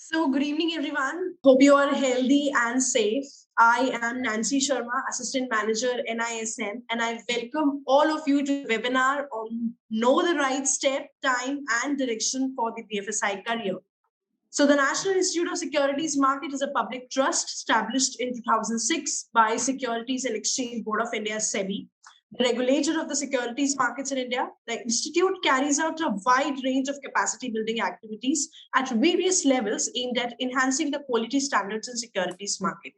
So, good evening, everyone. Hope you are healthy and safe. I am Nancy Sharma, Assistant Manager, NISM, and I welcome all of you to the webinar on Know the Right Step, Time, and Direction for the BFSI Career. So, the National Institute of Securities Market is a public trust established in 2006 by Securities and Exchange Board of India, SEBI, the regulator of the securities markets in India. The institute carries out a wide range of capacity building activities at various levels aimed at enhancing the quality standards in securities market.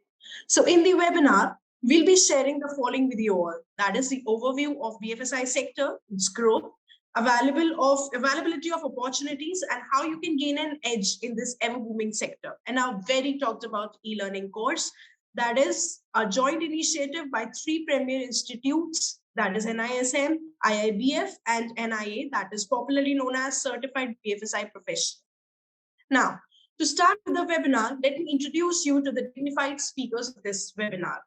So in the webinar, we'll be sharing the following with you all. That is the overview of BFSI sector, its growth, availability of opportunities, and how you can gain an edge in this ever booming sector. And our very talked about e-learning course, that is a joint initiative by three premier institutes, that is NISM, IIBF, and NIA, that is popularly known as Certified BFSI Professional. Now, to start with the webinar, let me introduce you to the dignified speakers of this webinar.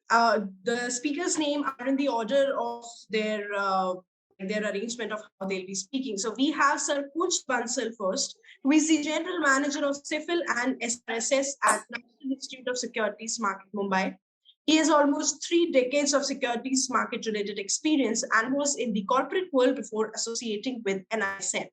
The speakers' name are in the order of their arrangement of how they'll be speaking. So we have Sir Kunj Bansal first, who is the General Manager of CIFIL and SRSS at National Institute of Securities Market, Mumbai. He has almost 3 decades of securities market-related experience and was in the corporate world before associating with NISM.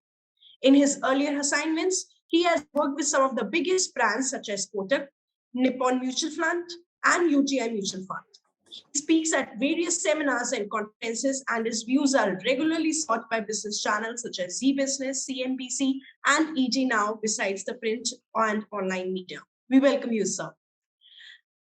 In his earlier assignments, he has worked with some of the biggest brands such as Kotak, Nippon Mutual Fund, and UTI Mutual Fund. He speaks at various seminars and conferences, and his views are regularly sought by business channels such as Z Business, CNBC, and ET Now, besides the print and online media. We welcome you, sir.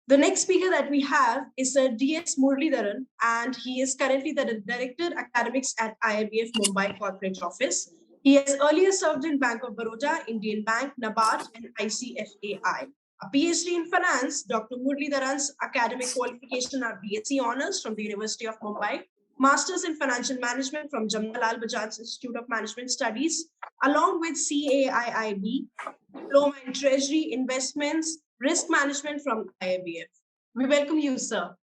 The next speaker that we have is Sir D.S. Muralidharan, and he is currently the Director Academics at IIBF Mumbai Corporate Office. He has earlier served in Bank of Baroda, Indian Bank, NABARD, and ICFAI. A PhD in Finance, Dr. Muralidharan's academic qualification are BSc Honours from the University of Mumbai, Masters in Financial Management from Jamnalal Bajaj Institute of Management Studies, along with CAIIB, Diploma in Treasury, Investments, Risk Management from IIBF. We welcome you, sir.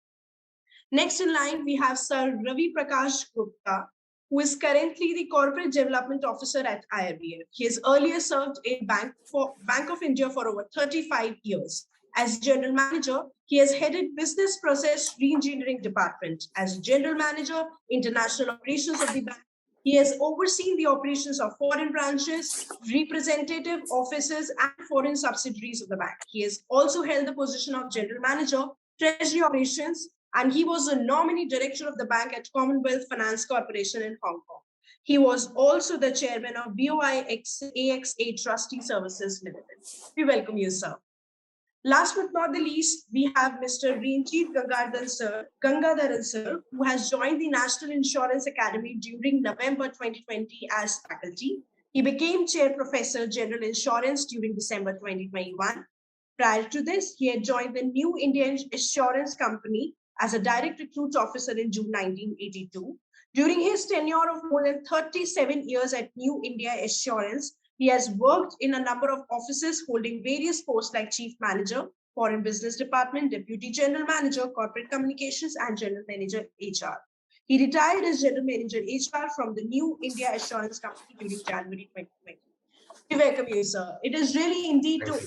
Next in line, we have Sir Ravi Prakash Gupta, who is currently the Corporate Development Officer at IIBF. He has earlier served in Bank of India for over 35 years. As General Manager, he has headed Business Process Reengineering Department. As General Manager, International Operations of the bank, he has overseen the operations of foreign branches, representative offices, and foreign subsidiaries of the bank. He has also held the position of General Manager, Treasury Operations, and he was a nominee director of the bank at Commonwealth Finance Corporation in Hong Kong. He was also the chairman of BOI AXA Trustee Services Limited. We welcome you, sir. Last but not the least, we have Mr. Renjit Gangadharan sir, who has joined the National Insurance Academy during November 2020 as faculty. He became Chair Professor General Insurance during December 2021. Prior to this, he had joined the New Indian Assurance Company as a Direct Recruit Officer in June 1982. During his tenure of more than 37 years at New India Assurance, he has worked in a number of offices holding various posts like Chief Manager, Foreign Business Department, Deputy General Manager, Corporate Communications, and General Manager HR. He retired as General Manager HR from the New India Assurance Company during January 2020. We welcome you, sir. It is really indeed to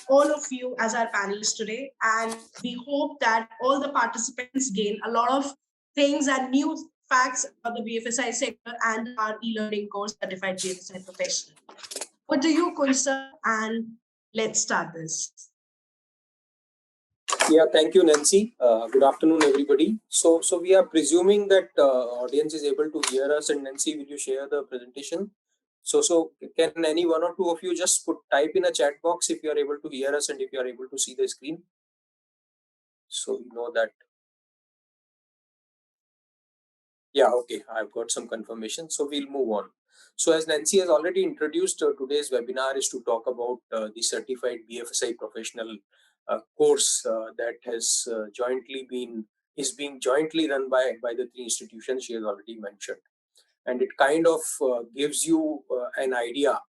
all of you as our panelists today, and we hope that all the participants gain a lot of things and new facts about the BFSI sector and our e-learning course, Certified BFSI Professional. What do you, Kunj sir? And let's start this. Yeah, thank you, Nancy. Good afternoon, everybody. So we are presuming that audience is able to hear us. And Nancy, will you share the presentation? So can any one or two of you just type in a chat box if you are able to hear us and if you are able to see the screen? So you know that. Yeah, okay, I've got some confirmation. So we'll move on. So as Nancy has already introduced, today's webinar is to talk about the Certified BFSI Professional course that has being jointly run by the 3 institutions she has already mentioned. And it kind of gives you an idea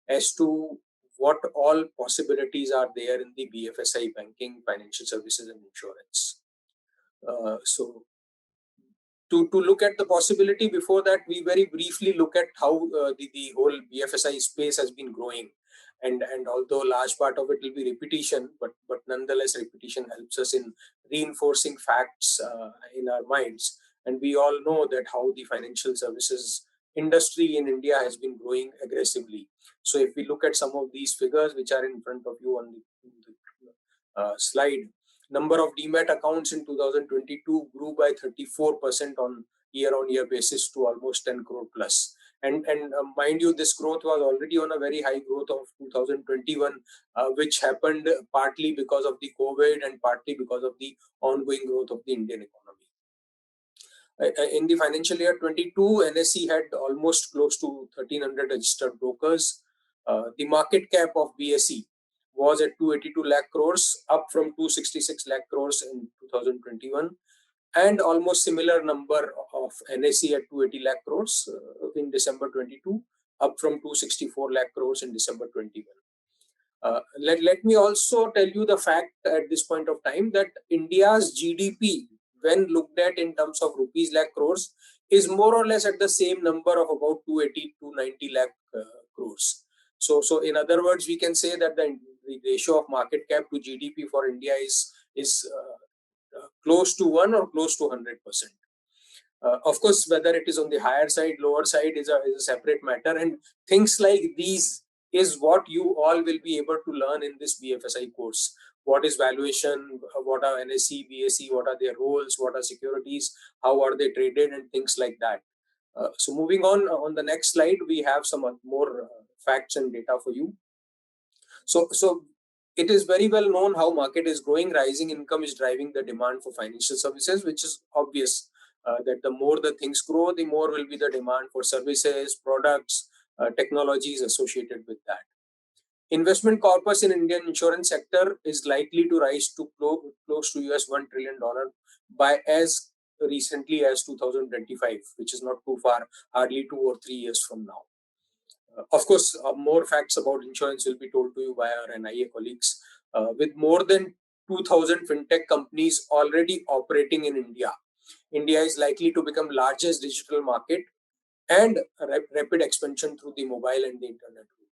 as to what all possibilities are there in the BFSI banking, financial services, and insurance. So to look at the possibility, before that, we very briefly look at how the whole BFSI space has been growing. and although large part of it will be repetition, but nonetheless repetition helps us in reinforcing facts in our minds. And we all know that how the financial services industry in India has been growing aggressively. So if we look at some of these figures which are in front of you on the slide, number of demat accounts in 2022 grew by 34% on year-on-year basis to almost 10 crore plus. And mind you, this growth was already on a very high growth of 2021, which happened partly because of the COVID and partly because of the ongoing growth of the Indian economy. In the financial year 22, NSE had almost close to 1,300 registered brokers. The market cap of BSE was at 282 lakh crores, up from 266 lakh crores in 2021, and almost similar number of NSE at 280 lakh crores in December 22, up from 264 lakh crores in December 21. Let me also tell you the fact at this point of time that India's GDP, when looked at in terms of rupees lakh crores, is more or less at the same number of about 280 to 90 lakh crores. So in other words, we can say that the ratio of market cap to GDP for India is close to 1 or close to 100%. Of course, whether it is on the higher side, lower side is a separate matter. And things like these is what you all will be able to learn in this BFSI course. What is valuation? What are NSE, BSE? What are their roles? What are securities? How are they traded? And things like that. So moving on the next slide, we have some more facts and data for you. So it is very well known how market is growing. Rising income is driving the demand for financial services, which is obvious. That the more the things grow, the more will be the demand for services, products, technologies associated with that. Investment corpus in Indian insurance sector is likely to rise to close to $1 trillion by as recently as 2025, which is not too far, hardly 2 or 3 years from now. Of course, more facts about insurance will be told to you by our NIA colleagues. With more than 2,000 fintech companies already operating in India, India is likely to become largest digital market and rapid expansion through the mobile and the internet route.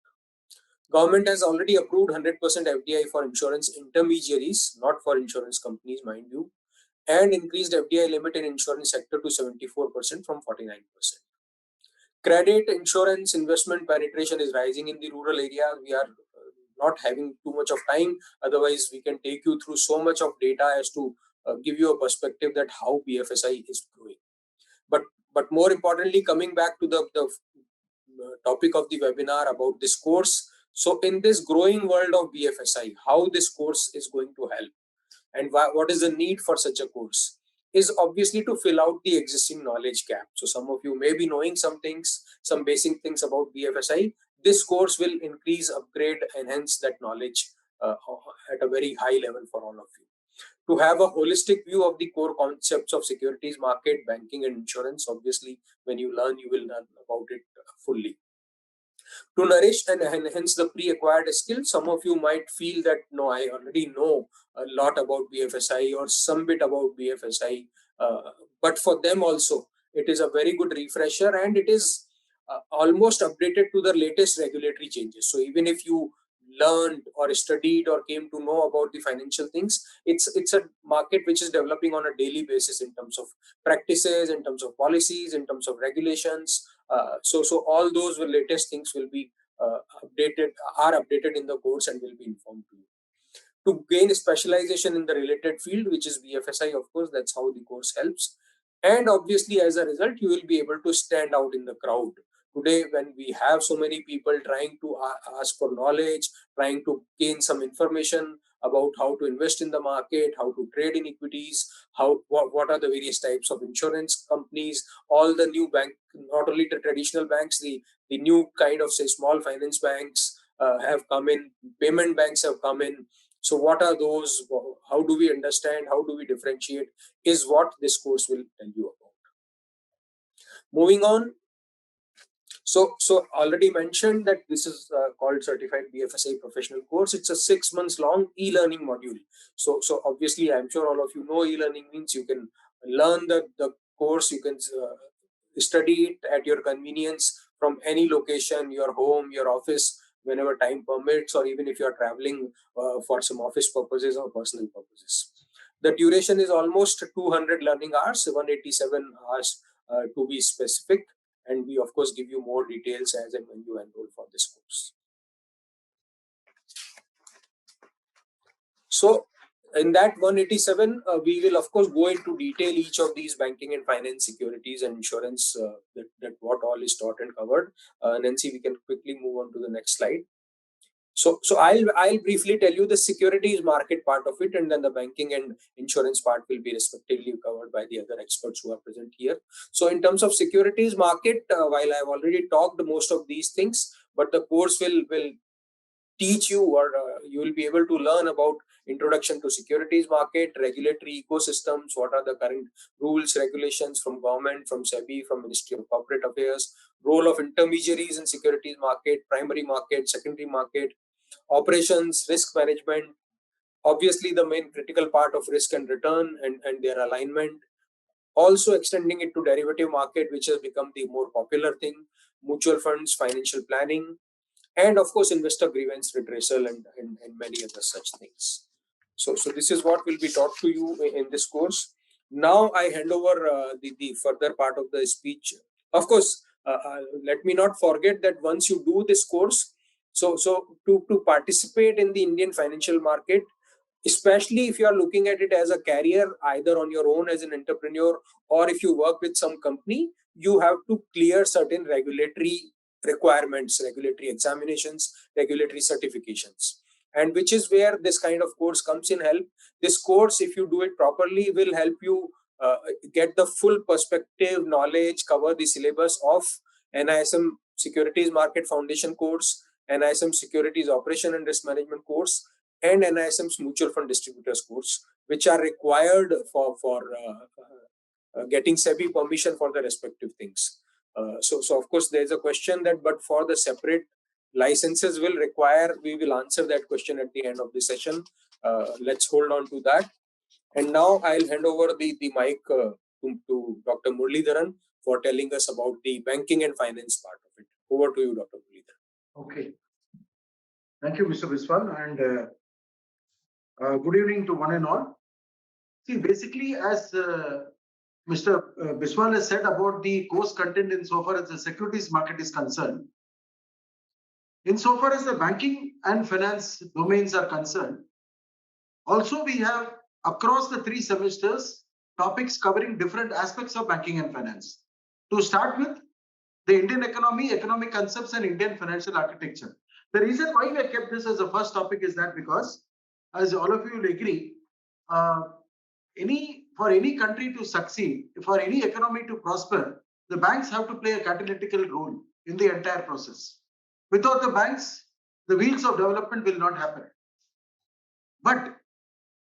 Government has already approved 100% FDI for insurance intermediaries, not for insurance companies, mind you, and increased FDI limit in insurance sector to 74% from 49%. Credit insurance investment penetration is rising in the rural areas. We are not having too much of time. Otherwise, we can take you through so much of data as to give you a perspective that how BFSI is growing. But more importantly, coming back to the topic of the webinar about this course. So in this growing world of BFSI, how this course is going to help and what is the need for such a course is obviously to fill out the existing knowledge gap. So some of you may be knowing some things, some basic things about BFSI. This course will increase, upgrade, enhance that knowledge at a very high level for all of you. To have a holistic view of the core concepts of securities market, banking and insurance, obviously when you learn, you will learn about it fully. To nourish and enhance the pre-acquired skill, some of you might feel that, no, I already know a lot about BFSI or some bit about BFSI. But for them also, it is a very good refresher and it is almost updated to the latest regulatory changes. So even if you learned or studied or came to know about the financial things, it's a market which is developing on a daily basis in terms of practices, in terms of policies, in terms of regulations. So all those latest things will be updated in the course and will be informed to you. To gain specialization in the related field, which is BFSI, of course, that's how the course helps. And obviously, as a result, you will be able to stand out in the crowd. Today, when we have so many people trying to ask for knowledge, trying to gain some information about how to invest in the market, how to trade in equities, what are the various types of insurance companies, all the new bank, not only the traditional banks, the new kind of, say, small finance banks have come in, payment banks have come in. So what are those? How do we understand? How do we differentiate? Is what this course will tell you about. Moving on. So already mentioned that this is called Certified BFSI Professional Course. It's a 6 months long e-learning module. So obviously, I'm sure all of you know e-learning means you can learn the course, you can study it at your convenience from any location, your home, your office, whenever time permits, or even if you are traveling for some office purposes or personal purposes. The duration is almost 200 learning hours, 187 hours to be specific. And we, of course, give you more details as and when you enroll for this course. So, in that 187, we will, of course, go into detail each of these banking and finance, securities and insurance, that what all is taught and covered. Nancy, we can quickly move on to the next slide. So I'll briefly tell you the securities market part of it, and then the banking and insurance part will be respectively covered by the other experts who are present here. So in terms of securities market, while I've already talked most of these things, but the course will teach you, or you will be able to learn about introduction to securities market, regulatory ecosystems, what are the current rules, regulations from government, from SEBI, from Ministry of Corporate Affairs, role of intermediaries in securities market, primary market, secondary market, operations, risk management, obviously the main critical part of risk and return and their alignment, also extending it to derivative market, which has become the more popular thing, mutual funds, financial planning, and of course investor grievance redressal and many other such things. So this is what will be taught to you in this course. Now I hand over the further part of the speech. Of course, let me not forget that once you do this course, so to participate in the Indian financial market, especially if you are looking at it as a career, either on your own as an entrepreneur, or if you work with some company, you have to clear certain regulatory requirements, regulatory examinations, regulatory certifications, and which is where this kind of course comes in help. This course, if you do it properly, will help you get the full perspective, knowledge, cover the syllabus of NISM Securities Market Foundation course, NISM Securities Operation and Risk Management course, and NISM's Mutual Fund Distributors course, which are required for getting SEBI permission for the respective things. So of course, there is a question that, but for the separate licenses will require, we will answer that question at the end of the session. Let's hold on to that. And now I'll hand over the mic to Dr. Muralidharan for telling us about the banking and finance part of it. Over to you, Dr. Muralidharan. Okay. Thank you, Mr. Biswal, and good evening to one and all. See, basically, as Mr. Biswal has said about the course content insofar as the securities market is concerned, insofar as the banking and finance domains are concerned, also we have across the 3 semesters topics covering different aspects of banking and finance. To start with, the Indian economy, economic concepts, and Indian financial architecture. The reason why we have kept this as the first topic is that because, as all of you will agree, for any country to succeed, for any economy to prosper, the banks have to play a catalytical role in the entire process. Without the banks, the wheels of development will not happen. But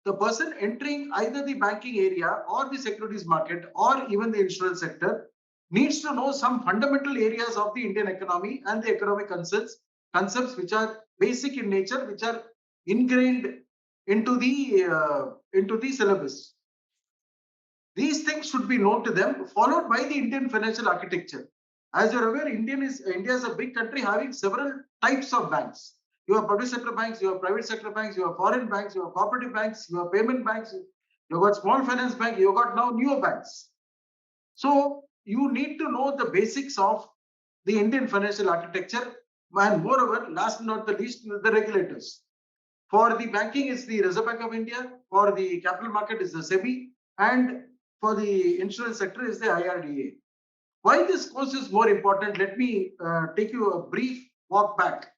the person entering either the banking area or the securities market or even the insurance sector needs to know some fundamental areas of the Indian economy and the economic concepts which are basic in nature, which are ingrained into the syllabus. These things should be known to them, followed by the Indian financial architecture. As you're aware, India is a big country having several types of banks. You have public sector banks, you have private sector banks, you have foreign banks, you have cooperative banks, you have payment banks, you have got small finance bank, you have got now newer banks. So you need to know the basics of the Indian financial architecture, and moreover, last but not the least, the regulators. For the banking, it's the Reserve Bank of India. For the capital market, is the SEBI, and for the insurance sector, is the IRDA. Why this course is more important? Let me take you a brief walk back.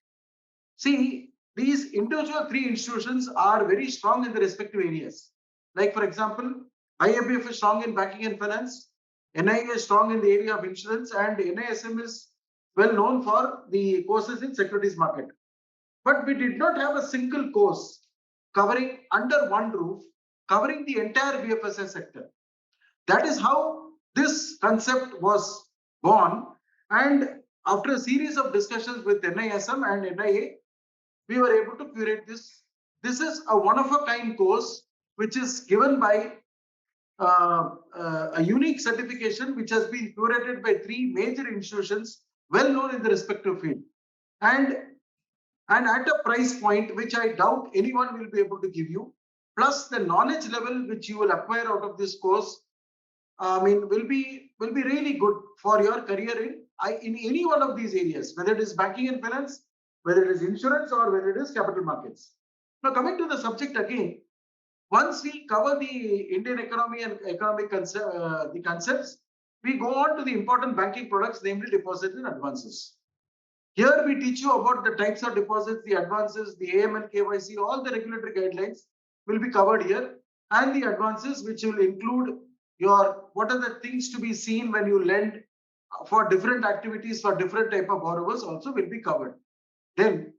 See, these individual 3 institutions are very strong in the respective areas. Like, for example, IABF is strong in banking and finance, NIA is strong in the area of insurance, and NISM is well known for the courses in securities market. But we did not have a single course covering under one roof, covering the entire BFSI sector. That is how this concept was born. And after a series of discussions with NISM and NIA, we were able to curate this. This is a one-of-a-kind course which is given by a unique certification which has been curated by 3 major institutions well known in the respective field. And and at a price point which I doubt anyone will be able to give you, plus the knowledge level which you will acquire out of this course, will be really good for your career in any one of these areas, whether it is banking and finance, whether it is insurance, or whether it is capital markets. Now, coming to the subject again, once we cover the Indian economy and economic the concepts, we go on to the important banking products, namely deposits and advances. Here we teach you about the types of deposits, the advances, the AML, KYC, all the regulatory guidelines will be covered here, and the advances, which will include your what are the things to be seen when you lend for different activities for different type of borrowers also will be covered. Then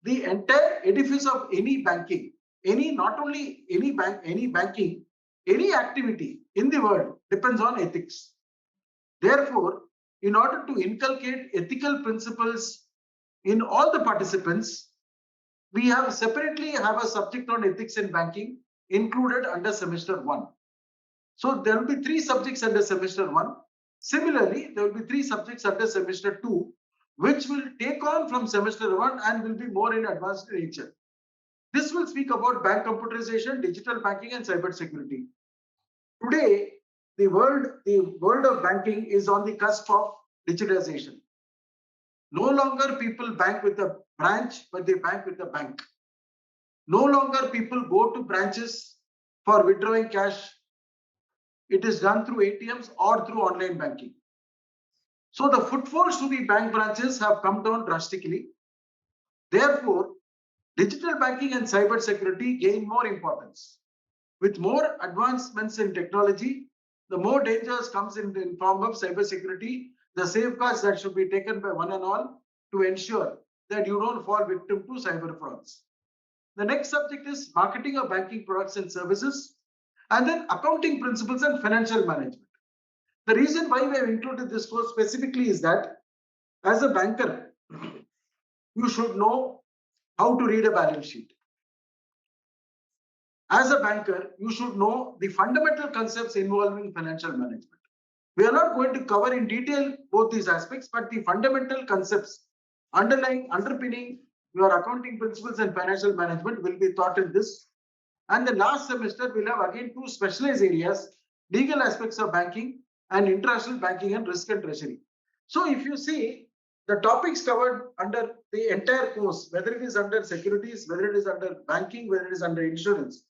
the entire edifice of any banking, not only any bank, any banking, any activity in the world depends on ethics. Therefore, in order to inculcate ethical principles in all the participants, we have separately have a subject on ethics in banking included under semester 1. So there will be 3 subjects under semester 1. Similarly, there will be 3 subjects under semester 2, which will take on from semester 1 and will be more in advanced nature. This will speak about bank computerization, digital banking, and cyber security. Today, the world of banking is on the cusp of digitization. No longer people bank with a branch, but they bank with a bank. No longer people go to branches for withdrawing cash. It is done through ATMs or through online banking. So the footfalls to the bank branches have come down drastically. Therefore, digital banking and cyber security gain more importance. With more advancements in technology, the more dangers comes in the form of cyber security, the safeguards that should be taken by one and all to ensure that you don't fall victim to cyber frauds. The next subject is marketing of banking products and services, and then accounting principles and financial management. The reason why we have included this course specifically is that as a banker, you should know how to read a balance sheet. As a banker, you should know the fundamental concepts involving financial management. We are not going to cover in detail both these aspects, but the fundamental concepts underpinning your accounting principles and financial management will be taught in this. And the last semester, we'll have again 2 specialized areas, legal aspects of banking and international banking and risk and treasury. So if you see the topics covered under the entire course, whether it is under securities, whether it is under banking, whether it is under insurance,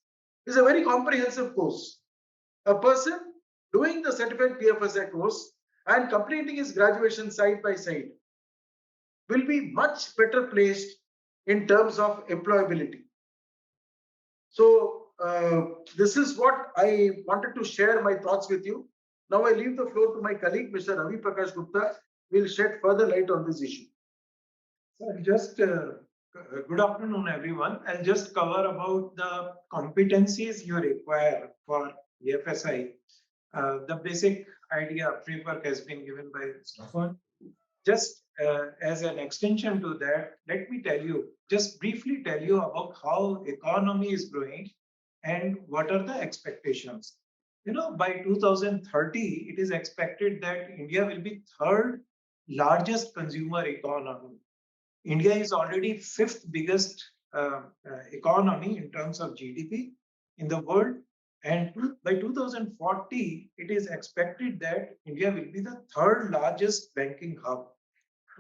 is a very comprehensive course. A person doing the certified BFSI course and completing his graduation side by side will be much better placed in terms of employability. So this is what I wanted to share my thoughts with you. Now I leave the floor to my colleague, Mr. Ravi Prakash Gupta, who will shed further light on this issue. So just good afternoon, everyone. I'll just cover about the competencies you require for BFSI. The basic idea framework has been given by Stefan. Just as an extension to that, let me just briefly tell you about how economy is growing and what are the expectations. By 2030, it is expected that India will be third largest consumer economy. India is already 5th biggest economy in terms of GDP in the world. And by 2040, it is expected that India will be the 3rd largest banking hub.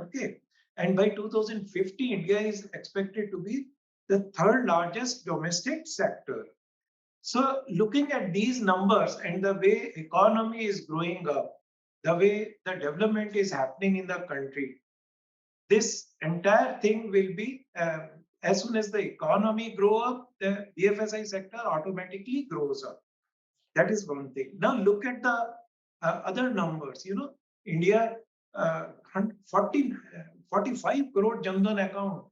Okay. And by 2050, India is expected to be the 3rd largest domestic sector. So looking at these numbers and the way economy is growing up, the way the development is happening in the country, this entire thing will be, as soon as the economy grow up, the BFSI sector automatically grows up. That is one thing. Now look at the other numbers. India 45 crore Jan-Dhan account.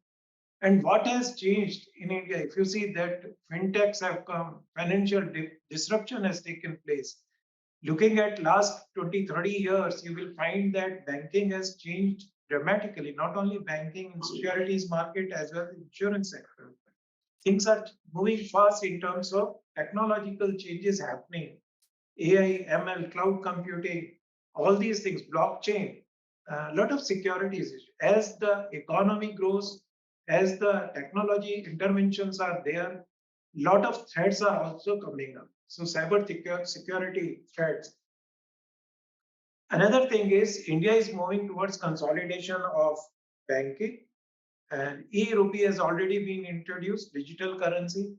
And what has changed in India? If you see that fintechs have come, financial disruption has taken place. Looking at last 20, 30 years, you will find that banking has changed dramatically, not only banking and securities market as well as insurance sector. Things are moving fast in terms of technological changes happening. AI, ML, cloud computing, all these things, blockchain, a lot of securities. As the economy grows, as the technology interventions are there, lot of threats are also coming up. So cyber security threats. Another thing is India is moving towards consolidation of banking, and e-rupee has already been introduced, digital currency.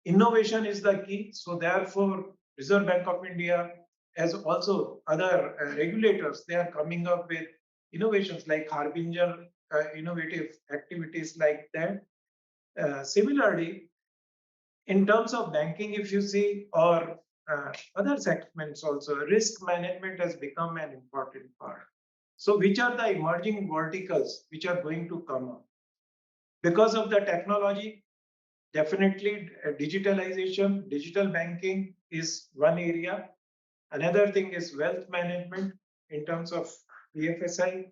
Innovation is the key. So therefore, Reserve Bank of India, as also other regulators, they are coming up with innovations like Harbinger, innovative activities like that. Similarly, in terms of banking, if you see, or other segments also, risk management has become an important part. So which are the emerging verticals which are going to come up? Because of the technology, definitely digitalization, digital banking is one area. Another thing is wealth management in terms of BFSI.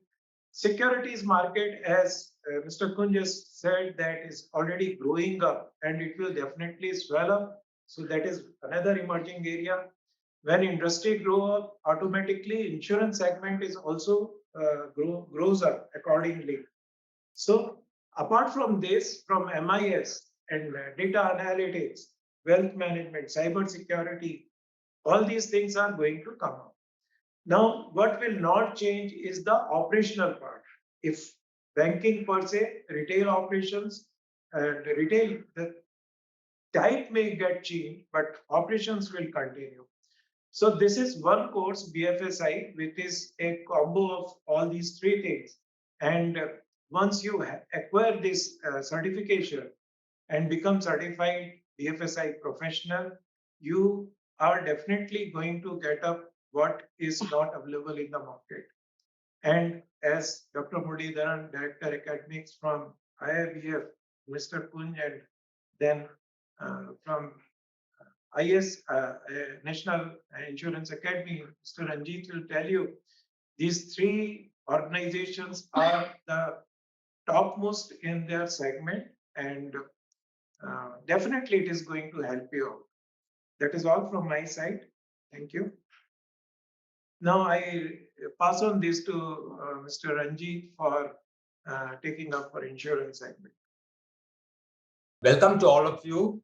Securities market, as Mr. Kun just said, that is already growing up and it will definitely swell up. So that is another emerging area. When industry grow up, automatically insurance segment is also grows up accordingly. So apart from this, from MIS and data analytics, wealth management, cyber security, all these things are going to come up. Now, what will not change is the operational part. If banking per se, retail operations and retail, the type may get changed, but operations will continue. So this is one course, BFSI, which is a combo of all these three things. And once you acquire this certification and become certified BFSI professional, you are definitely going to get up what is not available in the market. And as Dr. Muralidharan, Director Academics from IIBF, Mr. Kunj, and then from IS, National Insurance Academy, Mr. Ranjit will tell you, these three organizations are the topmost in their segment, and definitely it is going to help you out. That is all from my side. Thank you. Now I pass on this to Mr. Ranjit for taking up for insurance segment. Welcome to all of you.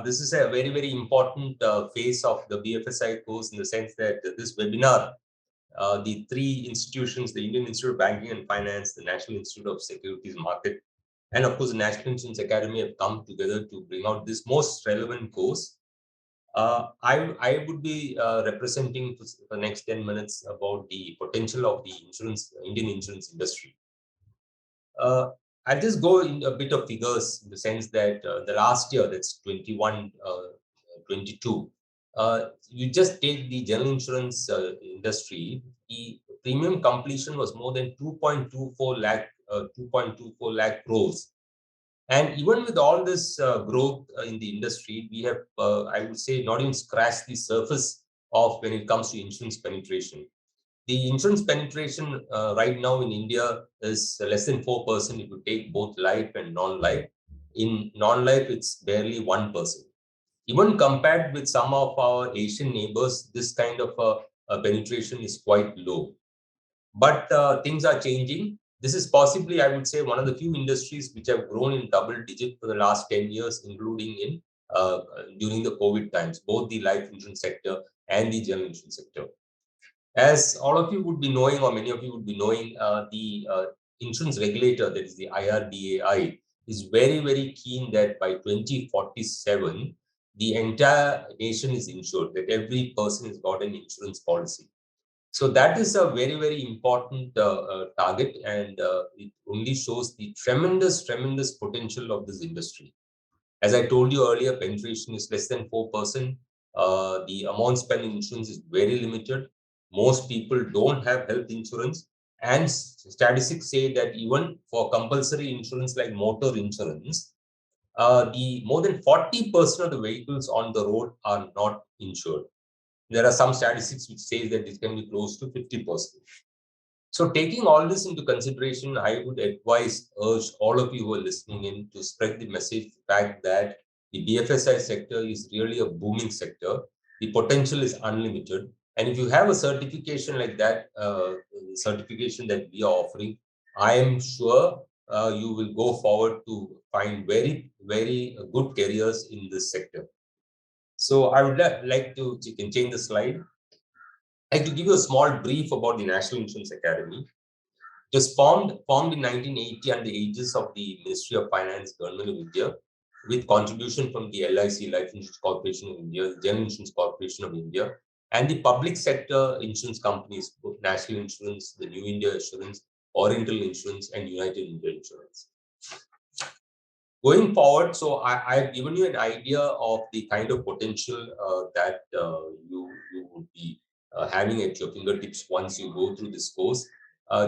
This is a very, very important phase of the BFSI course in the sense that this webinar, the three institutions, the Indian Institute of Banking and Finance, the National Institute of Securities Market, and of course the National Insurance Academy have come together to bring out this most relevant course. I would be representing for the next 10 minutes about the potential of the Indian insurance industry. I'll just go in a bit of figures in the sense that the last year, that's 22, you just take the general insurance industry, the premium completion was more than 2.24 lakh crores. And even with all this growth in the industry, we have, I would say, not even scratched the surface of when it comes to insurance penetration. The insurance penetration right now in India is less than 4% if you take both life and non-life. In non-life, it's barely 1%. Even compared with some of our Asian neighbors, this kind of penetration is quite low. But things are changing. This is possibly, I would say, one of the few industries which have grown in double digit for the last 10 years, including in during the COVID times, both the life insurance sector and the general insurance sector. As all of you would be knowing, or many of you would be knowing, the insurance regulator, that is the IRDAI, is very, very keen that by 2047, the entire nation is insured, that every person has got an insurance policy. So that is a very, very important target, and it only shows the tremendous potential of this industry. As I told you earlier, penetration is less than 4%. The amount spent in insurance is very limited. Most people don't have health insurance, and statistics say that even for compulsory insurance like motor insurance, the more than 40% of the vehicles on the road are not insured. There are some statistics which say that it can be close to 50%. So taking all this into consideration, I would urge all of you who are listening in to spread the message, the fact that the BFSI sector is really a booming sector. The potential is unlimited. And if you have a certification like that, certification that we are offering, I am sure you will go forward to find very, very good careers in this sector. So I would like to, you can change the slide. I'd like to give you a small brief about the National Insurance Academy. It was formed in 1980 under the aegis of the Ministry of Finance, Government of India, with contribution from the LIC, Life Insurance Corporation of India, the General Insurance Corporation of India, and the public sector insurance companies, both National Insurance, the New India Insurance, Oriental Insurance, and United India Insurance. Going forward, so I've given you an idea of the kind of potential that you would be having at your fingertips once you go through this course.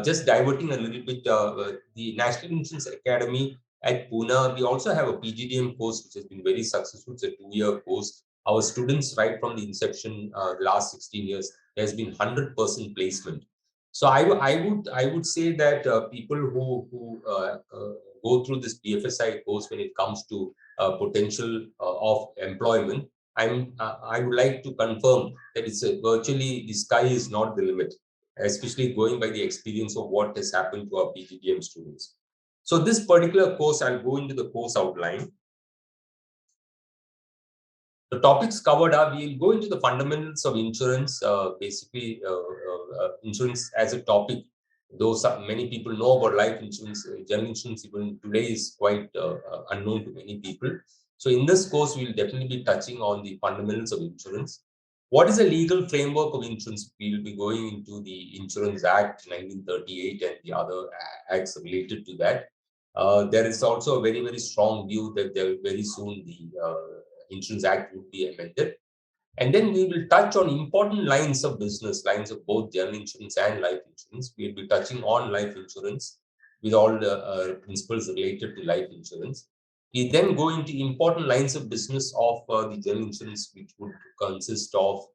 Just diverting a little bit, the National Insurance Academy at Pune, we also have a PGDM course which has been very successful. It's a 2-year course. Our students, right from the inception, the last 16 years, there's been 100% placement. So I would say that people who go through this BFSI course when it comes to potential of employment, I would like to confirm that it's virtually the sky is not the limit, especially going by the experience of what has happened to our PGDM students. So this particular course, I'll go into the course outline. The topics covered are, we'll go into the fundamentals of insurance, basically insurance as a topic. Though many people know about life insurance, general insurance even today is quite unknown to many people. So in this course, we'll definitely be touching on the fundamentals of insurance. What is the legal framework of insurance? We'll be going into the Insurance Act 1938 and the other acts related to that. There is also a very, very strong view that very soon the Insurance Act would be amended. And then we will touch on important lines of business, lines of both general insurance and life insurance. We'll be touching on life insurance with all the principles related to life insurance. We then go into important lines of business of the general insurance, which would consist of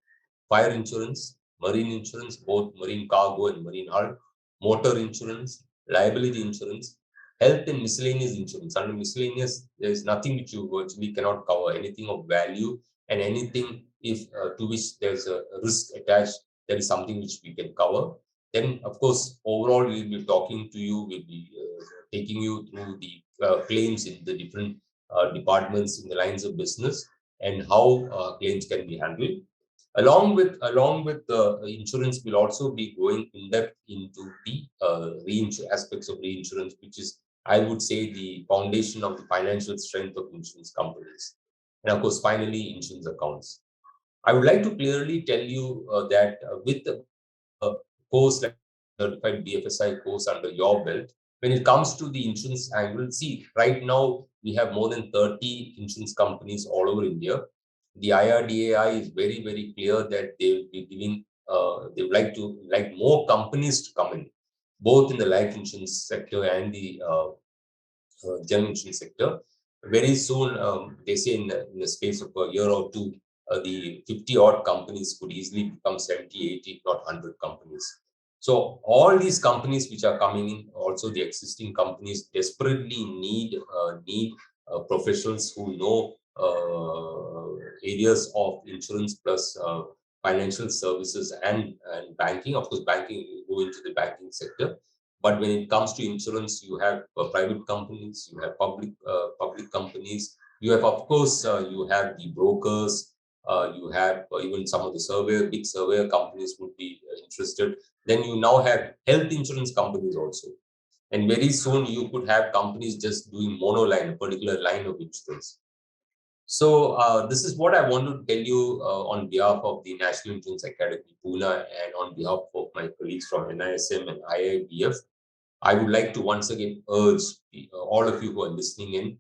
fire insurance, marine insurance, both marine cargo and marine hull, motor insurance, liability insurance, health and miscellaneous insurance. Under miscellaneous, there is nothing which you virtually cannot cover, anything of value and anything if to which there's a risk attached, there is something which we can cover. Then, of course, overall, we'll be talking to you, we'll be taking you through the claims in the different departments in the lines of business and how claims can be handled. Along with the insurance, we'll also be going in depth into the aspects of reinsurance, which is, I would say, the foundation of the financial strength of insurance companies. And of course, finally, insurance accounts. I would like to clearly tell you that with the course like certified BFSI course under your belt, when it comes to the insurance angle, see, right now we have more than 30 insurance companies all over India. The IRDAI is very, very clear that they will be giving, they would like more companies to come in, both in the life insurance sector and the general insurance sector. Very soon, they say in the space of a year or two, the 50 odd companies could easily become 70, 80, not 100 companies. So all these companies which are coming in, also the existing companies, desperately need professionals who know areas of insurance plus financial services and banking. Of course, banking will go into the banking sector. But when it comes to insurance, you have private companies, you have public companies, you have, of course, you have the brokers, you have even some of the big surveyor companies would be interested. Then you now have health insurance companies also. And very soon you could have companies just doing monoline, a particular line of insurance. So this is what I want to tell you on behalf of the National Insurance Academy, Pune, and on behalf of my colleagues from NISM and IIBF. I would like to once again urge all of you who are listening in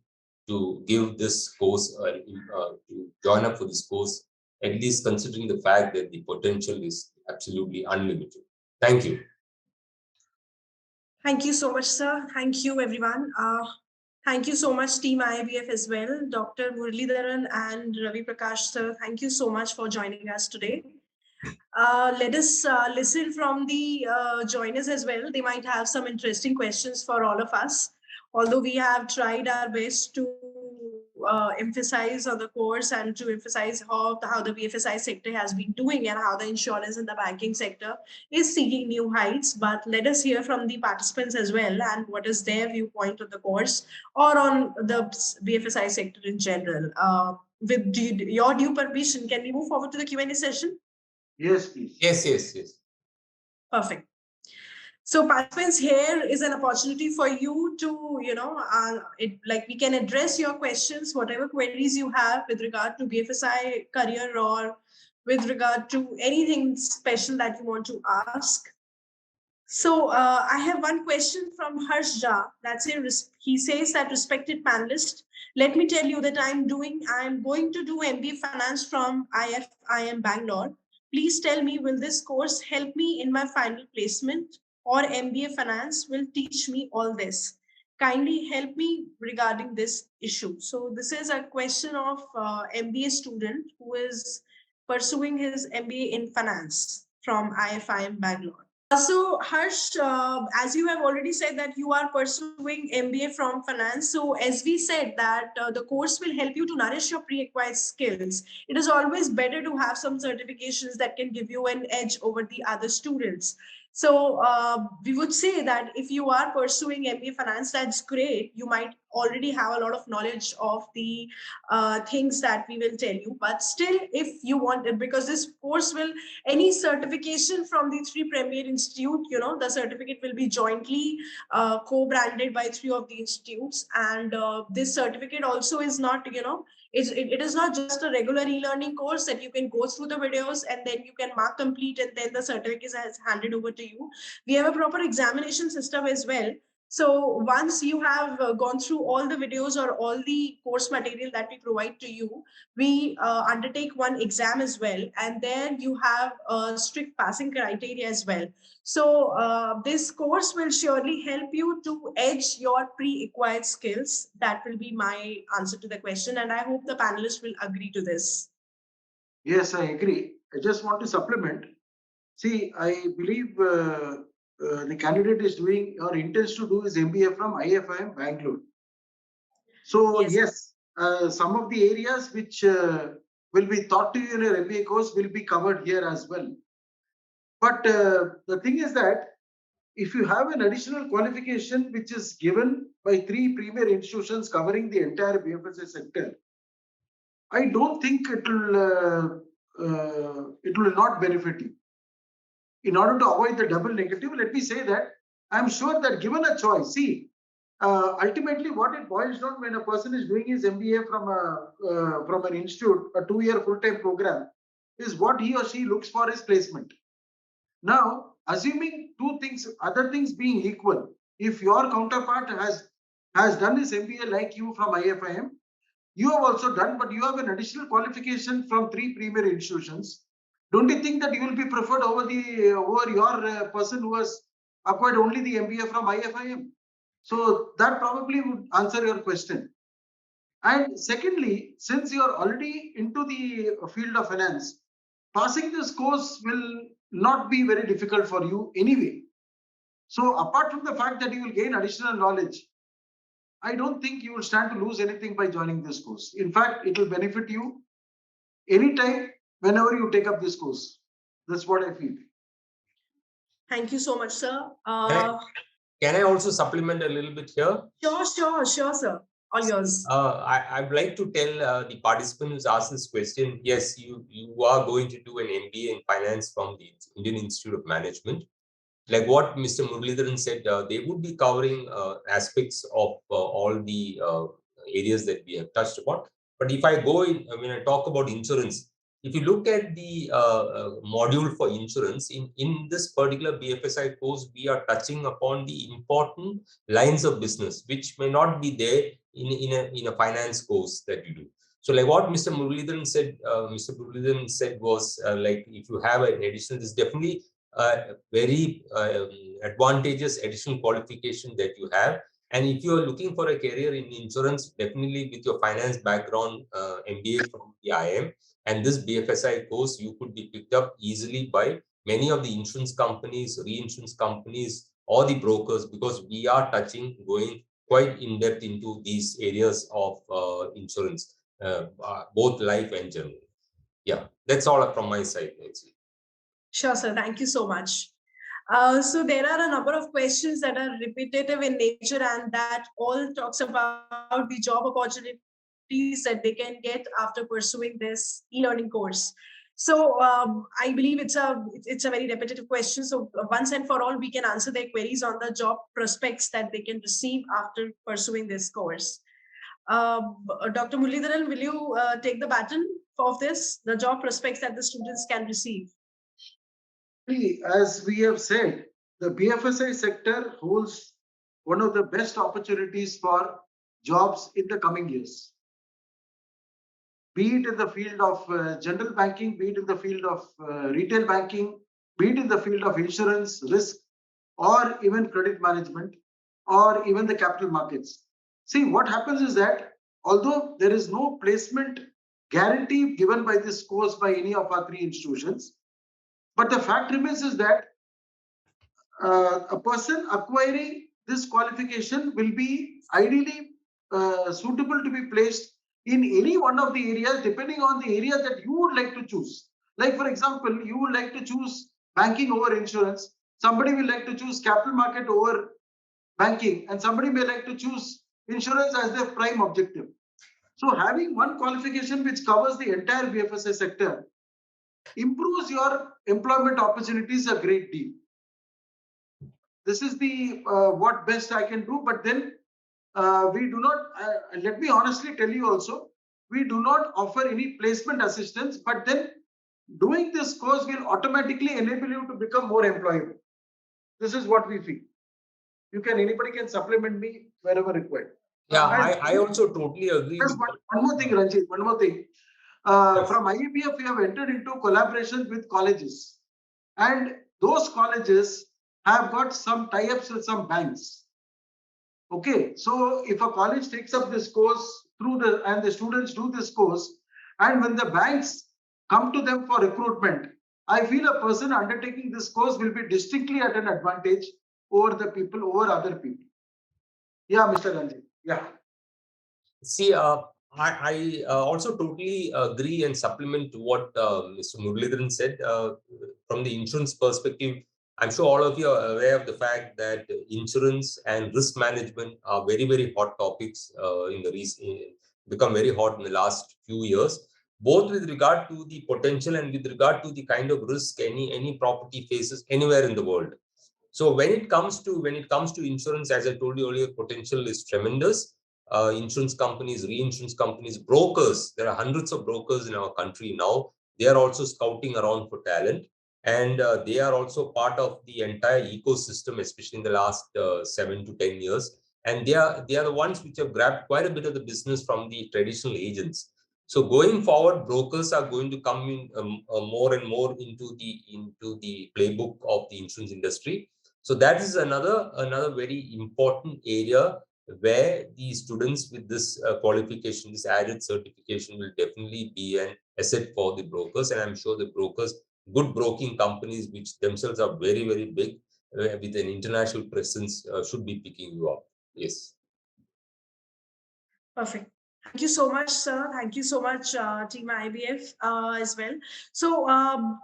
to give this course, to join up for this course, at least considering the fact that the potential is absolutely unlimited. Thank you. Thank you so much, sir. Thank you, everyone. Thank you so much, Team IIBF as well. Dr. Muralidharan and Ravi Prakash, sir, thank you so much for joining us today. Let us listen from the joiners as well. They might have some interesting questions for all of us. Although we have tried our best to emphasize on the course and to emphasize how the BFSI sector has been doing and how the insurance and the banking sector is seeking new heights. But let us hear from the participants as well and what is their viewpoint on the course or on the BFSI sector in general. With your due permission, can we move forward to the Q&A session? Yes, please. Yes. Perfect. So participants, here is an opportunity for you to, we can address your questions, whatever queries you have with regard to BFSI career or with regard to anything special that you want to ask. So I have one question from Harsh Jha. He says that, respected panelist, let me tell you that I'm going to do MBA Finance from IFIM Bangalore. Please tell me, will this course help me in my final placement, or MBA Finance will teach me all this? Kindly help me regarding this issue. So this is a question of MBA student who is pursuing his MBA in Finance from IFIM Bangalore. So Harsh, as you have already said that you are pursuing MBA from Finance. So as we said that the course will help you to nourish your pre-acquired skills. It is always better to have some certifications that can give you an edge over the other students. So we would say that if you are pursuing MBA Finance, that's great. You might already have a lot of knowledge of the things that we will tell you. But still, if you want it, because this course will, any certification from the three premier institute, the certificate will be jointly co-branded by three of the institutes. And this certificate also is not, it is not just a regular e-learning course that you can go through the videos and then you can mark complete and then the certificate is handed over to you. We have a proper examination system as well. So once you have gone through all the videos or all the course material that we provide to you, we undertake one exam as well. And then you have a strict passing criteria as well. So this course will surely help you to edge your pre-acquired skills. That will be my answer to the question. And I hope the panelists will agree to this. Yes, I agree. I just want to supplement. See, I believe the candidate is doing or intends to do his MBA from IFIM Bangalore. So yes, some of the areas which will be taught to you in your MBA course will be covered here as well. But the thing is that if you have an additional qualification which is given by three premier institutions covering the entire BFSI sector, I don't think it will not benefit you. In order to avoid the double negative, let me say that I'm sure that given a choice, see, ultimately what it boils down when a person is doing his MBA from an institute, a 2-year full-time program, is what he or she looks for is placement. Now, assuming other things being equal, if your counterpart has done his MBA like you from IFIM, you have also done, but you have an additional qualification from three premier institutions. Don't you think that you will be preferred over your person who has acquired only the MBA from IFIM? So that probably would answer your question. And secondly, since you are already into the field of finance, passing this course will not be very difficult for you anyway. So apart from the fact that you will gain additional knowledge, I don't think you will stand to lose anything by joining this course. In fact, it will benefit you anytime, whenever you take up this course. That's what I feel. Thank you so much, sir. Can I also supplement a little bit here? Sure, sir. All yours. I'd like to tell the participant who's asked this question, yes, you are going to do an MBA in finance from the Indian Institute of Management. Like what Mr. Muralidharan said, they would be covering aspects of all the areas that we have touched upon. But if I go in, when I talk about insurance, if you look at the module for insurance, in this particular BFSI course, we are touching upon the important lines of business, which may not be there in a finance course that you do. So like what Mr. Muralidharan said, was like if you have an additional, this definitely very advantageous additional qualification that you have. And if you are looking for a career in insurance, definitely with your finance background, MBA from the IIM and this BFSI course, you could be picked up easily by many of the insurance companies, reinsurance companies, or the brokers, because we are going quite in depth into these areas of insurance, both life and general. Yeah, that's all from my side, Nancy. Sure, sir. Thank you so much. So there are a number of questions that are repetitive in nature and that all talks about the job opportunities that they can get after pursuing this e-learning course. So I believe it's a very repetitive question. So once and for all, we can answer their queries on the job prospects that they can receive after pursuing this course. Dr. Muralidharan, will you take the baton of this, the job prospects that the students can receive? As we have said, the BFSI sector holds one of the best opportunities for jobs in the coming years. Be it in the field of general banking, be it in the field of retail banking, be it in the field of insurance, risk, or even credit management, or even the capital markets. See, what happens is that although there is no placement guarantee given by this course by any of our three institutions, but the fact remains is that a person acquiring this qualification will be ideally suitable to be placed in any one of the areas depending on the area that you would like to choose. Like, for example, you would like to choose banking over insurance, somebody will like to choose capital market over banking, and somebody may like to choose insurance as their prime objective. So having one qualification which covers the entire BFSI sector improves your employment opportunities a great deal. This is the what best I can do, but then we do not, let me honestly tell you also, we do not offer any placement assistance, but then doing this course will automatically enable you to become more employable. This is what we feel. Anybody can supplement me wherever required. Yeah, I also totally agree. Just one more thing, Ranjit, one more thing. Yes. From IEPF, we have entered into collaborations with colleges, and those colleges have got some tie-ups with some banks. Okay, so if a college takes up this course and the students do this course, and when the banks come to them for recruitment, I feel a person undertaking this course will be distinctly at an advantage over other people. Yeah, Mr. Ranjit. Yeah. See, I also totally agree and supplement to what Mr. Muralidharan said. From the insurance perspective, I'm sure all of you are aware of the fact that insurance and risk management are very, very hot topics become very hot in the last few years, both with regard to the potential and with regard to the kind of risk any property faces anywhere in the world. So when it comes to insurance, as I told you earlier, potential is tremendous. Insurance companies, reinsurance companies, brokers. There are hundreds of brokers in our country now. They are also scouting around for talent, and they are also part of the entire ecosystem, especially in the last 7 to 10 years. And they are the ones which have grabbed quite a bit of the business from the traditional agents. So going forward, brokers are going to come in more and more into the playbook of the insurance industry. So that is another very important area where the students with this qualification, this added certification, will definitely be an asset for the brokers. And I'm sure the brokers, good broking companies, which themselves are very, very big with an international presence, should be picking you up. Yes. Perfect. Thank you so much, sir. Thank you so much, Team IBF as well. So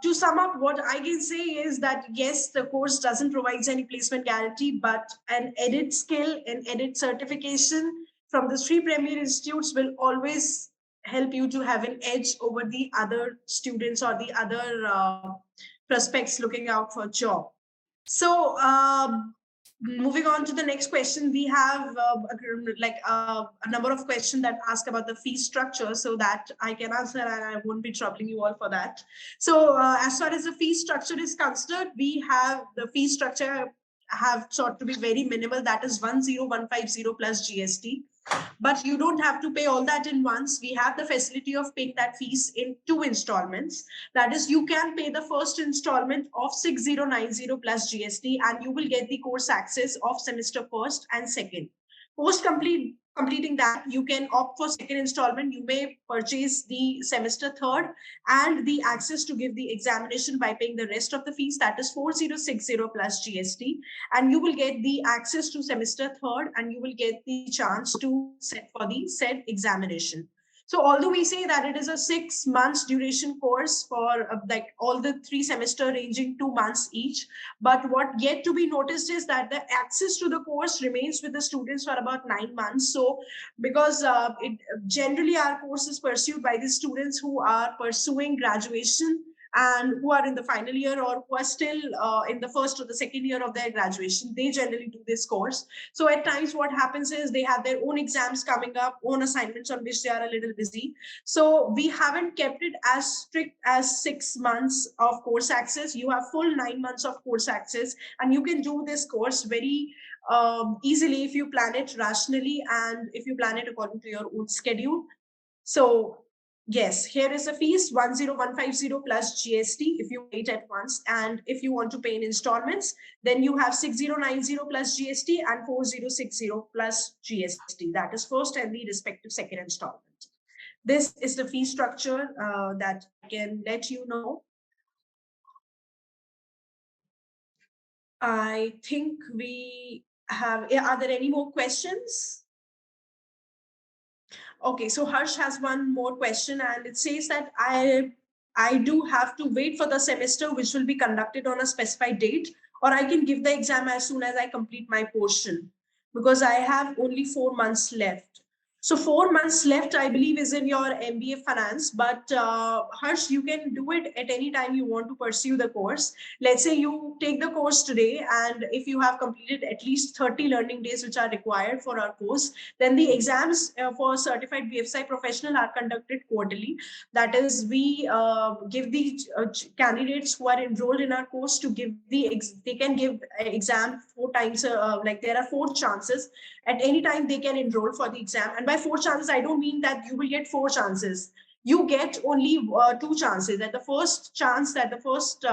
to sum up, what I can say is that, yes, the course doesn't provide any placement guarantee, but an added skill and added certification from the three premier institutes will always help you to have an edge over the other students or the other prospects looking out for a job. So moving on to the next question, we have a number of questions that ask about the fee structure, so that I can answer and I won't be troubling you all for that. So as far as the fee structure is concerned, we have the fee structure have sought to be very minimal, that is 10150 plus GST. But you don't have to pay all that in once. We have the facility of paying that fees in 2 installments. That is, you can pay the first installment of 6090 plus GST, and you will get the course access of semester first and second. Post completing that, you can opt for second installment. You may purchase the semester third and the access to give the examination by paying the rest of the fees, that is 4060 plus GST. And you will get the access to semester third and you will get the chance to sit for the said examination. So although we say that it is a 6 months duration course for like all the 3 semester ranging 2 months each, but what yet to be noticed is that the access to the course remains with the students for about 9 months. So because generally our course is pursued by the students who are pursuing graduation and who are in the final year or who are still in the first or the second year of their graduation, they generally do this course. So at times what happens is they have their own exams coming up, own assignments on which they are a little busy. So we haven't kept it as strict as 6 months of course access. You have full 9 months of course access, and you can do this course very easily if you plan it rationally and if you plan it according to your own schedule. So yes, here is the fees 10150 plus GST if you pay it at once, and if you want to pay in installments, then you have 6090 plus GST and 4060 plus GST. That is first and the respective second installment. This is the fee structure that I can let you know. I think we have, are there any more questions? Okay, so Harsh has one more question, and it says that I do have to wait for the semester which will be conducted on a specified date, or I can give the exam as soon as I complete my portion, because I have only 4 months left. So 4 months left, I believe, is in your MBA Finance. But Harsh, you can do it at any time you want to pursue the course. Let's say you take the course today, and if you have completed at least 30 learning days which are required for our course, then the exams for certified BFSI professional are conducted quarterly. That is, we give the candidates who are enrolled in our course to give they can give exam 4 times. Like there are 4 chances at any time they can enroll for the exam. And by 4 chances, I don't mean that you will get 4 chances. You get only 2 chances. That the first chance, that the first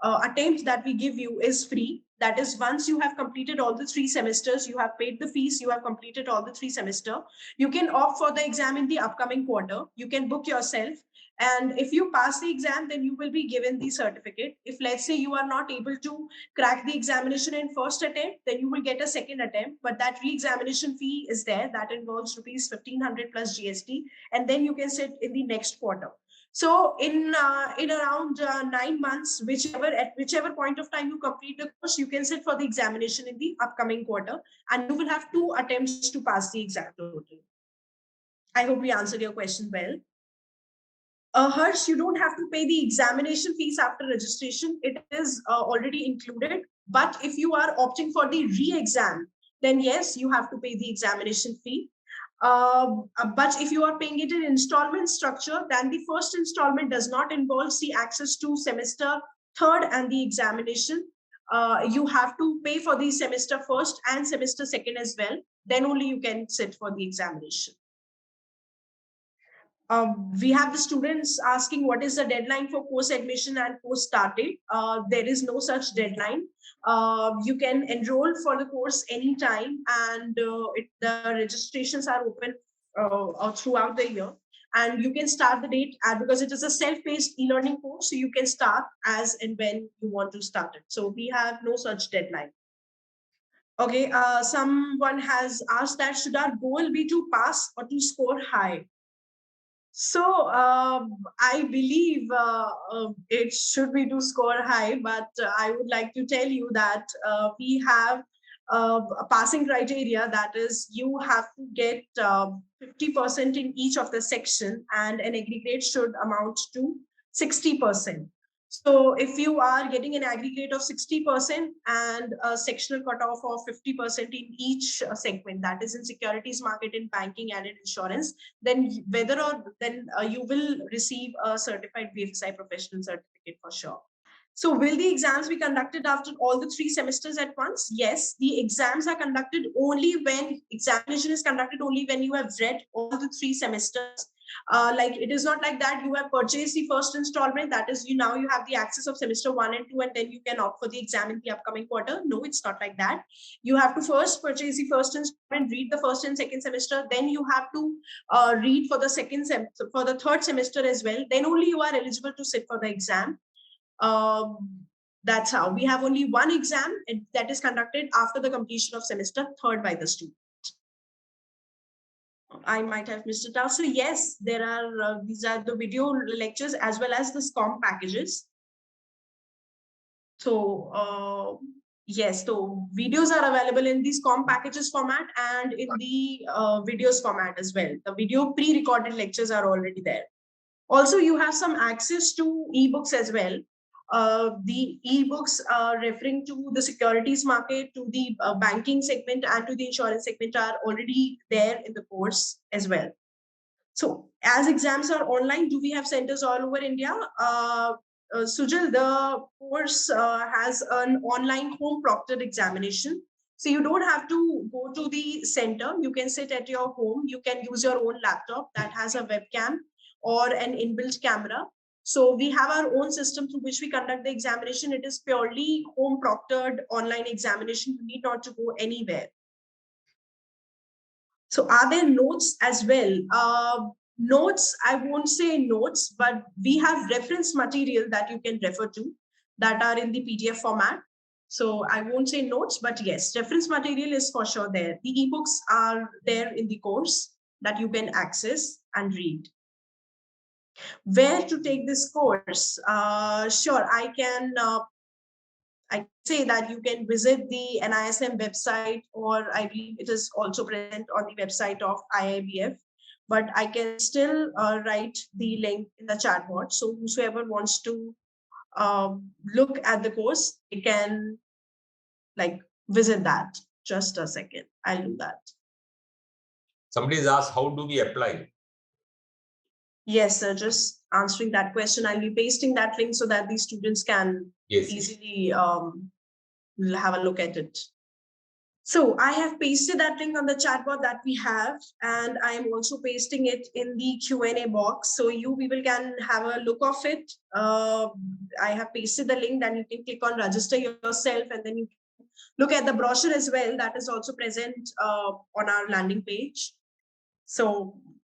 attempt that we give you is free. That is, once you have completed all the 3 semesters, you have paid the fees, you have completed all the 3 semester, you can opt for the exam in the upcoming quarter. You can book yourself. And if you pass the exam, then you will be given the certificate. If let's say you are not able to crack the examination in first attempt, then you will get a second attempt. But that re-examination fee is there. That involves rupees 1500 plus GST. And then you can sit in the next quarter. So in around 9 months, at whichever point of time you complete the course, you can sit for the examination in the upcoming quarter, and you will have 2 attempts to pass the exam total. I hope we answered your question well. Harsh, you don't have to pay the examination fees after registration. It is already included. But if you are opting for the re-exam, then yes, you have to pay the examination fee. But if you are paying it in installment structure, then the first installment does not involve the access to semester third and the examination. You have to pay for the semester first and semester second as well. Then only you can sit for the examination. We have the students asking what is the deadline for course admission and course start date. There is no such deadline. You can enroll for the course anytime, and the registrations are open throughout the year. And you can start the date because it is a self-paced e-learning course, so you can start as and when you want to start it. So we have no such deadline. Okay, someone has asked that should our goal be to pass or to score high? So I believe it should be to score high, but I would like to tell you that we have a passing criteria. That is, you have to get 50% in each of the section, and an aggregate should amount to 60%. So if you are getting an aggregate of 60% and a sectional cutoff of 50% in each segment, that is in securities market, in banking, and in insurance, then you will receive a certified BFSI professional certificate for sure. So will the exams be conducted after all the 3 semesters at once? Yes, the exams are conducted only when you have read all the 3 semesters Like it is not like that you have purchased the first installment, that is now you have the access of semester 1 and 2 and then you can opt for the exam in the upcoming quarter. No, it's not like that. You have to first purchase the first installment, read the first and second semester, then you have to read for the for the third semester as well, then only you are eligible to sit for the exam. That's how we have only one exam that is conducted after the completion of semester third by the student. I might have missed it out. So yes, there are these are the video lectures as well as the SCOM packages. So yes, so videos are available in the SCOM packages format and in the videos format as well. The video pre-recorded lectures are already there. Also, you have some access to ebooks as well. The ebooks referring to the securities market, to the banking segment and to the insurance segment are already there in the course as well. So as exams are online, do we have centers all over India? Sujal, the course has an online home proctored examination. So you don't have to go to the center. You can sit at your home. You can use your own laptop that has a webcam or an inbuilt camera. So we have our own system through which we conduct the examination. It is purely home proctored online examination. You need not to go anywhere. So are there notes as well? Notes, I won't say notes, but we have reference material that you can refer to that are in the PDF format. So I won't say notes, but yes, reference material is for sure there. The ebooks are there in the course that you can access and read. Where to take this course? Sure, I can say that you can visit the NISM website, or I believe it is also present on the website of IIBF, but I can still write the link in the chat box. So whosoever wants to look at the course, you can visit that. Just a second, I'll do that. Somebody's asked, how do we apply? Yes, sir, just answering that question. I'll be pasting that link so that the students can easily have a look at it. So I have pasted that link on the chatbot that we have, and I'm also pasting it in the Q&A box. So you people can have a look of it. I have pasted the link, then you can click on register yourself, and then you can look at the brochure as well. That is also present on our landing page. So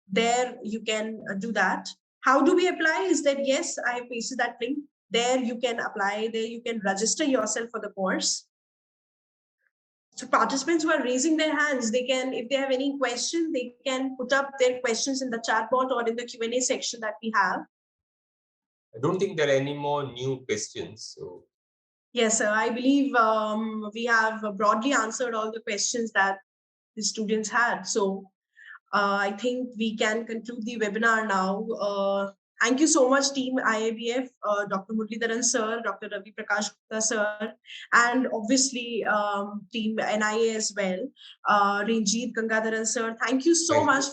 there you can do that. How do we apply? Is that yes, I have pasted that link. There you can apply. There you can register yourself for the course. So participants who are raising their hands, they can, if they have any question, they can put up their questions in the chat bot or in the Q&A section that we have. I don't think there are any more new questions. So yes, sir. I believe we have broadly answered all the questions that the students had. So I think we can conclude the webinar now. Thank you so much, team IIBF, Dr. Muralidharan sir, Dr. Ravi Prakash Gupta sir, and obviously team NIA as well, Ranjit Gangadharan sir. Thank you so much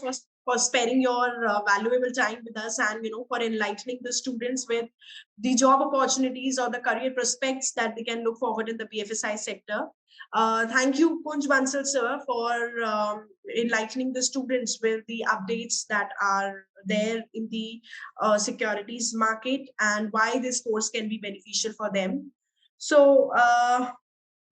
for sparing your valuable time with us, and for enlightening the students with the job opportunities or the career prospects that they can look forward in the BFSI sector. Thank you, Kunj Bansal sir, for enlightening the students with the updates that are there in the securities market and why this course can be beneficial for them. So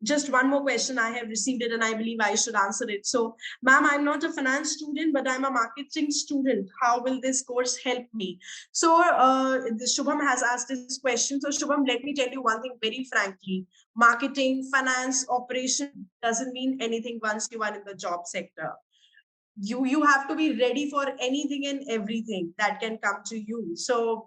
just one more question. I have received it and I believe I should answer it. So, ma'am, I'm not a finance student, but I'm a marketing student. How will this course help me? So, Shubham has asked this question. So, Shubham, let me tell you one thing very frankly. Marketing, finance, operation doesn't mean anything once you are in the job sector. You have to be ready for anything and everything that can come to you. So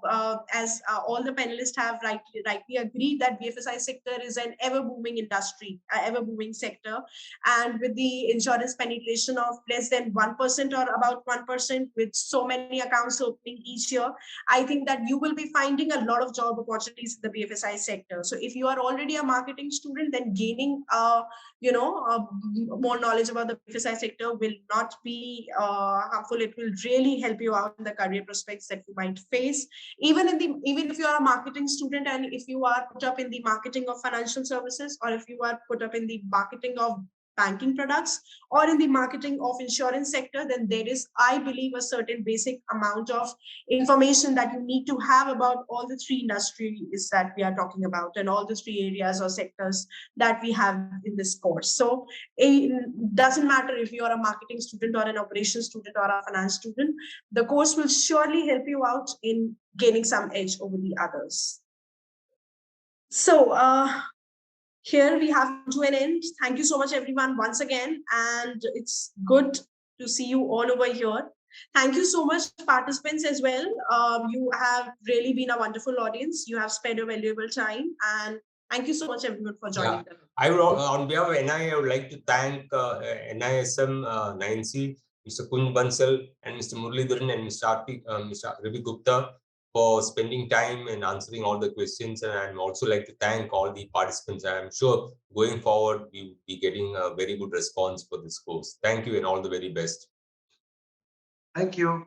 as all the panelists have rightly agreed that BFSI sector is an ever booming industry, ever booming sector, and with the insurance penetration of less than 1% or about 1%, with so many accounts opening each year, I think that you will be finding a lot of job opportunities in the BFSI sector. So if you are already a marketing student, then gaining more knowledge about the BFSI sector will not be harmful. It will really help you out in the career prospects that you might face. Even if you are a marketing student, and if you are put up in the marketing of financial services, or if you are put up in the marketing of banking products or in the marketing of insurance sector, then there is, I believe, a certain basic amount of information that you need to have about all the three industries that we are talking about and all the three areas or sectors that we have in this course. So it doesn't matter if you're a marketing student or an operations student or a finance student, the course will surely help you out in gaining some edge over the others. So here we have come to an end. Thank you so much, everyone, once again. And it's good to see you all over here. Thank you so much, participants, as well. You have really been a wonderful audience. You have spent a valuable time. And thank you so much, everyone, for joining. Yeah. I would, on behalf of NI, I would like to thank NISM, Nancy, Mr. Kunj Bansal, and Mr. Muralidharan and Mr. Ravi Gupta for spending time and answering all the questions. And I'd also like to thank all the participants. I'm sure going forward, we will be getting a very good response for this course. Thank you and all the very best. Thank you.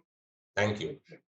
Thank you.